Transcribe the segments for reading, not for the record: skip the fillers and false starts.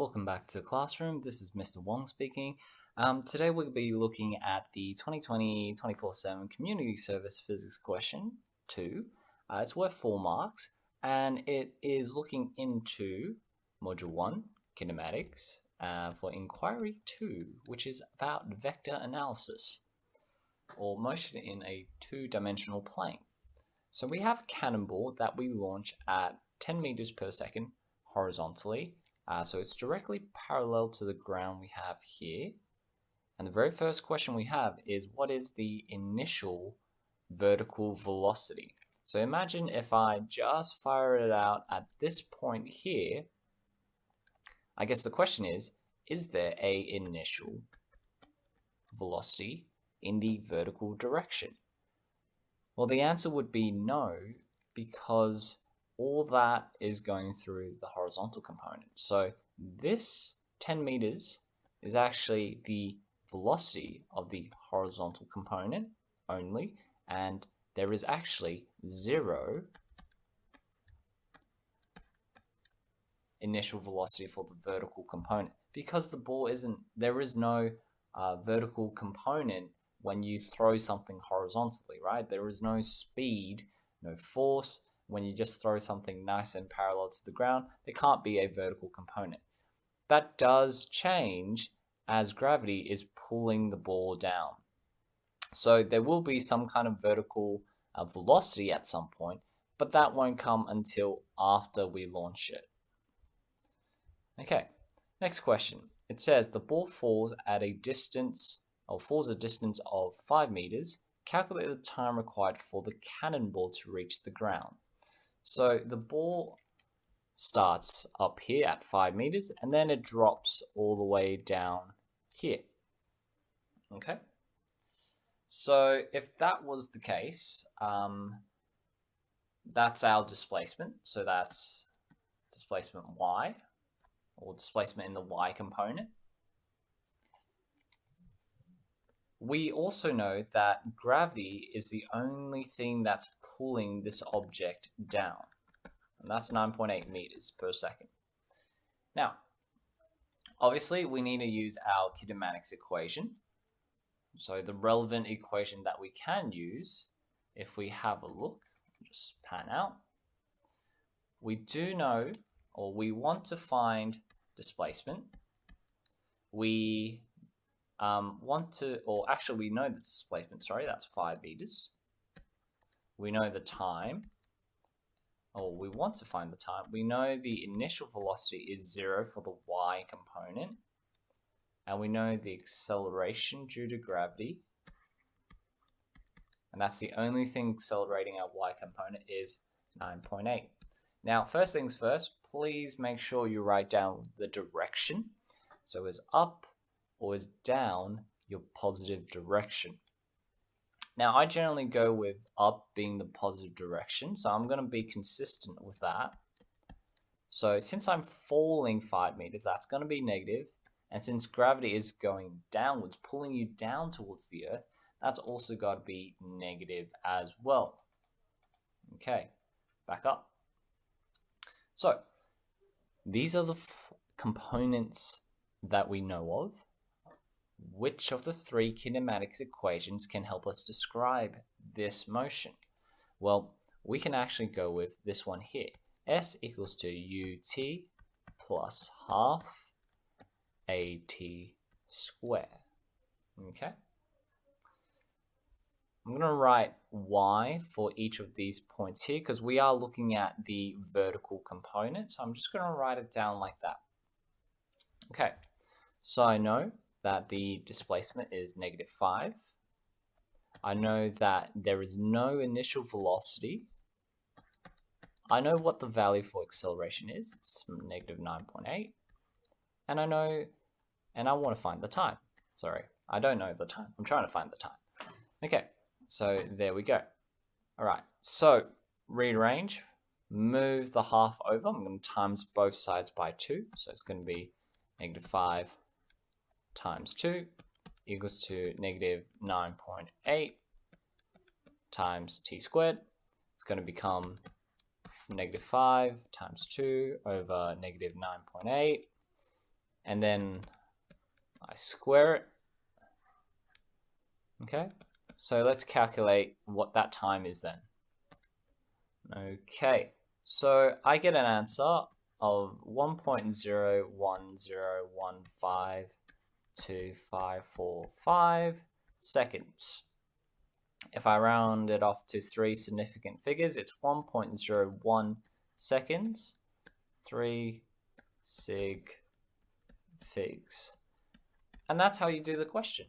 Welcome back to the classroom. This is Mr. Wong speaking. Today we'll be looking at the 2020 24/7 Community Service Physics question 2. It's worth 4 marks and it is looking into Module 1, Kinematics, for Inquiry 2, which is about vector analysis or motion in a two-dimensional plane. So we have a cannonball that we launch at 10 meters per second horizontally. So it's directly parallel to the ground we have here. And the very first question we have is, what is the initial vertical velocity? So imagine if I just fire it out at this point here. I guess the question is there a initial velocity in the vertical direction? Well, the answer would be no, because all that is going through the horizontal component. So this 10 meters is actually the velocity of the horizontal component only, and there is actually 0 initial velocity for the vertical component, because the ball there is no vertical component when you throw something horizontally, right? There is no speed, no force. When you just throw something nice and parallel to the ground, there can't be a vertical component. That does change as gravity is pulling the ball down. So there will be some kind of vertical velocity at some point, but that won't come until after we launch it. Okay, next question. It says the ball falls at a distance of 5 meters. Calculate the time required for the cannonball to reach the ground. So the ball starts up here at 5 meters and then it drops all the way down here. Okay. So if that was the case, that's our displacement. So that's displacement y, or displacement in the y component. We also know that gravity is the only thing that's pulling this object down, and that's 9.8 meters per second. Now, obviously, we need to use our kinematics equation. So the relevant equation that we can use, if we have a look, just pan out, we do know, or we want to find displacement. We we know the displacement, that's 5 meters. We know the time, or we want to find the time. We know the initial velocity is 0 for the y component, and we know the acceleration due to gravity, and that's the only thing accelerating our y component is 9.8. Now, first things first, please make sure you write down the direction. So is up or is down your positive direction? Now, I generally go with up being the positive direction, so I'm going to be consistent with that. So since I'm falling 5 meters, that's going to be negative. And since gravity is going downwards, pulling you down towards the earth, that's also got to be negative as well. Okay, back up. So these are the components that we know of. Which of the 3 kinematics equations can help us describe this motion? Well, we can actually go with this one here. S equals to ut plus half at squared. Okay. I'm going to write y for each of these points here because we are looking at the vertical component. So I'm just going to write it down like that. Okay. So I know that the displacement is -5. I know that there is no initial velocity. I know what the value for acceleration is. It's -9.8. And I know, and I want to find the time. Sorry, I don't know the time. I'm trying to find the time. Okay, so there we go. All right, so rearrange, move the half over. I'm going to times both sides by 2. So it's going to be -5 times 2 equals to -9.8 times t squared. It's going to become -5 times 2 over -9.8 and then I square it. Okay, so let's calculate what that time is then. Okay, so I get an answer of 1.0101525545 seconds. If I round it off to 3 significant figures, it's 1.01 seconds, 3 sig figs. And that's how you do the question.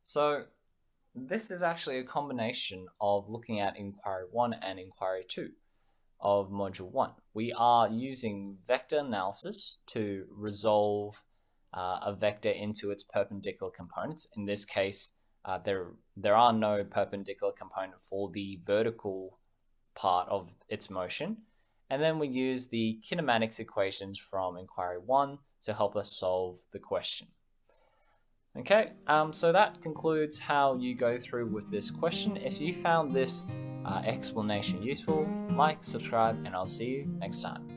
So this is actually a combination of looking at inquiry 1 and inquiry 2 of module 1. We are using vector analysis to resolve a vector into its perpendicular components. In this case, there are no perpendicular component for the vertical part of its motion. And then we use the kinematics equations from inquiry 1 to help us solve the question. Okay, so that concludes how you go through with this question. If you found this explanation useful, like, subscribe, and I'll see you next time.